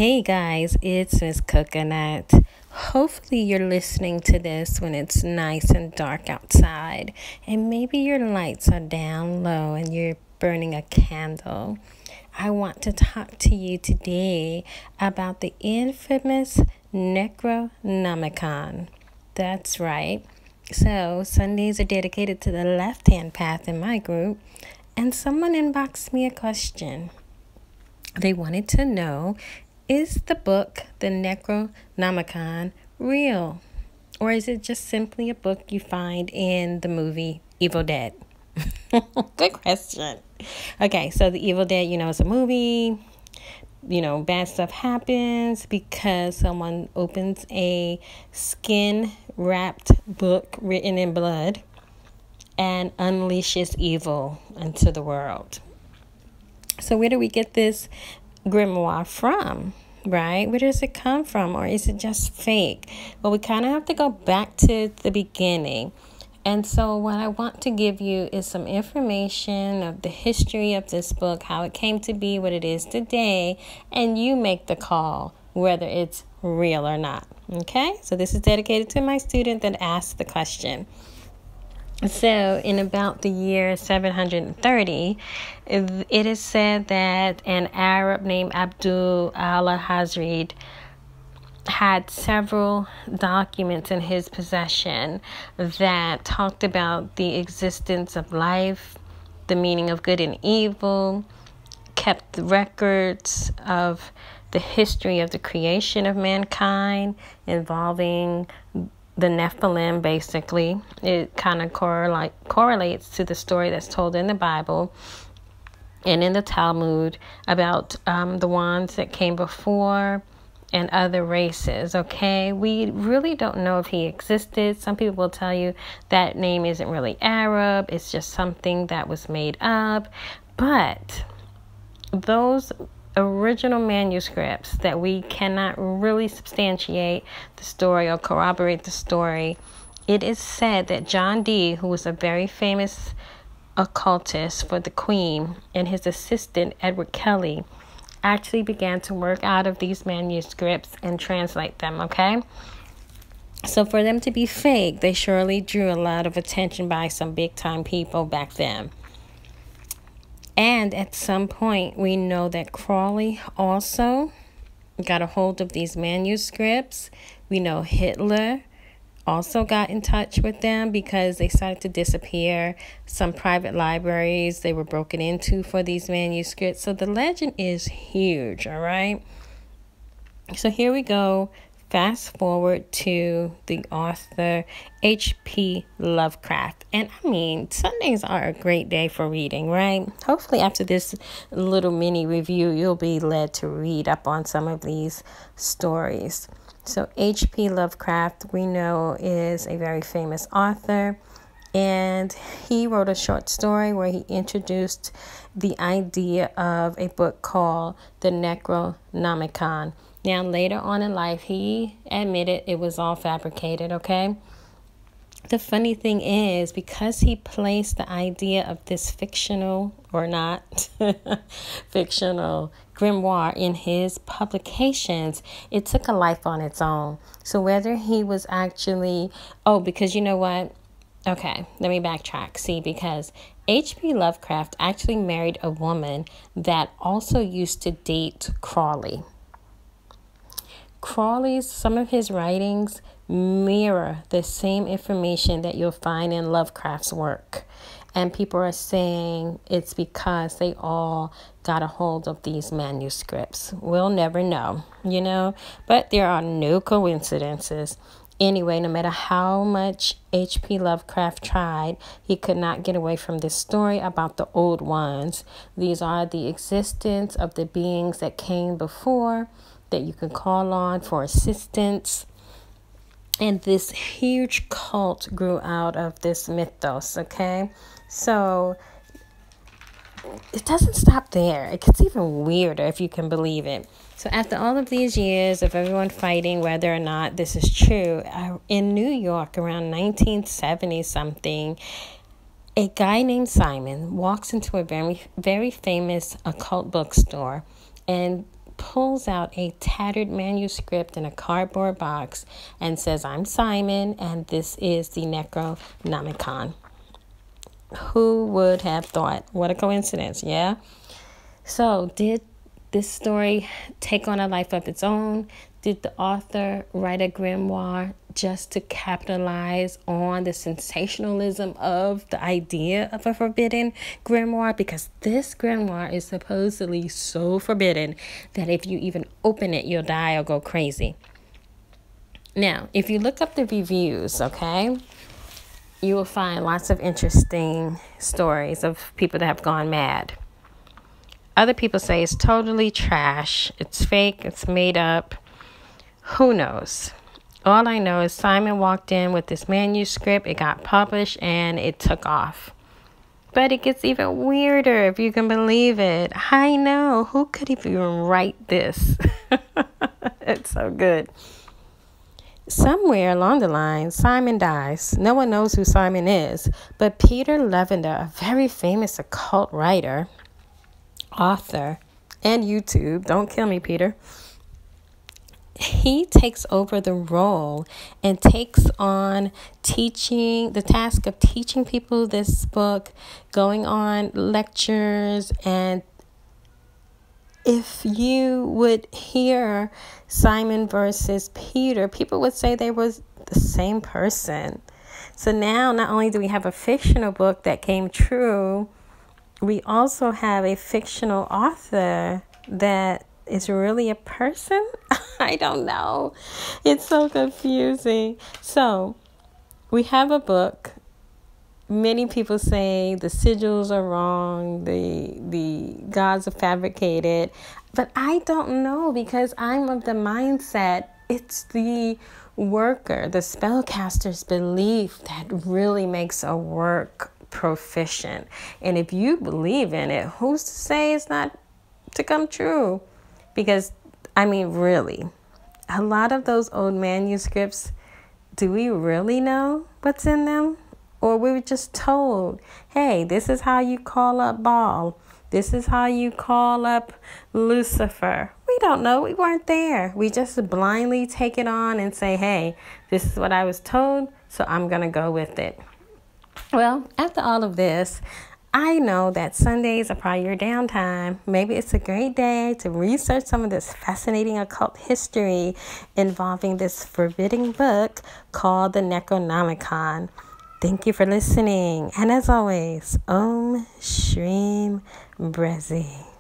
Hey guys, it's Miss Coconut. Hopefully you're listening to this when it's nice and dark outside and maybe your lights are down low and you're burning a candle. I want to talk to you today about the infamous Necronomicon. That's right. So Sundays are dedicated to the left-hand path in my group, and someone inboxed me a question. They wanted to know, is the book, the Necronomicon, real? Or is it just simply a book you find in the movie Evil Dead? Good question. Okay, so the Evil Dead, it's a movie. Bad stuff happens because someone opens a skin-wrapped book written in blood and unleashes evil into the world. So where do we get this grimoire from, right? Where does it come from, or is it just fake? Well, we kind of have to go back to the beginning. And so what I want to give you is some information of the history of this book, how it came to be what it is today, and you make the call whether it's real or not. Okay? So this is dedicated to my student that asked the question. So in about the year 730, it is said that an Arab named Abdul al-Hazrid had several documents in his possession that talked about the existence of life, the meaning of good and evil, kept the records of the history of the creation of mankind involving the Nephilim. Basically, it kind of correlates to the story that's told in the Bible and in the Talmud about the ones that came before and other races. Okay, we really don't know if he existed. Some people will tell you that name isn't really Arab, it's just something that was made up. But those original manuscripts that we cannot really substantiate the story or corroborate the story, it is said that John Dee, who was a very famous occultist for the Queen, and his assistant Edward Kelly actually began to work out of these manuscripts and translate them. Okay, so for them to be fake, they surely drew a lot of attention by some big time people back then. And at some point, we know that Crowley also got a hold of these manuscripts. We know Hitler also got in touch with them because they started to disappear. Some private libraries, they were broken into for these manuscripts. So the legend is huge, all right? So here we go. Fast forward to the author H.P. Lovecraft. And I mean, Sundays are a great day for reading, right? Hopefully after this little mini review, you'll be led to read up on some of these stories. So H.P. Lovecraft, we know, is a very famous author. And he wrote a short story where he introduced the idea of a book called the Necronomicon. Now, later on in life, he admitted it was all fabricated, okay? The funny thing is, because he placed the idea of this fictional or not fictional grimoire in his publications, it took a life on its own. So whether he was actually, because you know what? Okay, let me backtrack. See, because H.P. Lovecraft actually married a woman that also used to date Crowley. Some of his writings mirror the same information that you'll find in Lovecraft's work. And people are saying it's because they all got a hold of these manuscripts. We'll never know, but there are no coincidences. Anyway, no matter how much H.P. Lovecraft tried, he could not get away from this story about the old ones. These are the existence of the beings that came before, that you can call on for assistance. And this huge cult grew out of this mythos, okay? So it doesn't stop there. It gets even weirder, if you can believe it. So after all of these years of everyone fighting whether or not this is true, in New York around 1970 something, a guy named Simon walks into a very, very famous occult bookstore and pulls out a tattered manuscript in a cardboard box and says, "I'm Simon, and this is the Necronomicon." Who would have thought? What a coincidence, yeah? So, did this story take on a life of its own? Did the author write a grimoire just to capitalize on the sensationalism of the idea of a forbidden grimoire? Because this grimoire is supposedly so forbidden that if you even open it, you'll die or go crazy. Now, if you look up the reviews, okay, you will find lots of interesting stories of people that have gone mad. Other people say it's totally trash, it's fake, it's made up. Who knows? All I know is Simon walked in with this manuscript, it got published, and it took off. But it gets even weirder, if you can believe it. I know, who could even write this? It's so good. Somewhere along the line, Simon dies. No one knows who Simon is, but Peter Levender, a very famous occult writer, author, and YouTube, don't kill me, Peter, he takes over the role and takes on the task of teaching people this book, going on lectures. And if you would hear Simon versus Peter, people would say they was the same person. So now not only do we have a fictional book that came true, we also have a fictional author that is really a person. I don't know. It's so confusing. So we have a book. Many people say the sigils are wrong, the gods are fabricated, but I don't know, because I'm of the mindset it's the worker, the spellcaster's belief that really makes a work proficient. And if you believe in it, who's to say it's not to come true? Because, I mean, really, a lot of those old manuscripts, do we really know what's in them? Or we were just told, hey, this is how you call up Baal. This is how you call up Lucifer. We don't know. We weren't there. We just blindly take it on and say, hey, this is what I was told, so I'm going to go with it. Well, after all of this, I know that Sundays are probably your downtime. Maybe it's a great day to research some of this fascinating occult history involving this forbidding book called the Necronomicon. Thank you for listening. And as always, Om Shrim Brezi.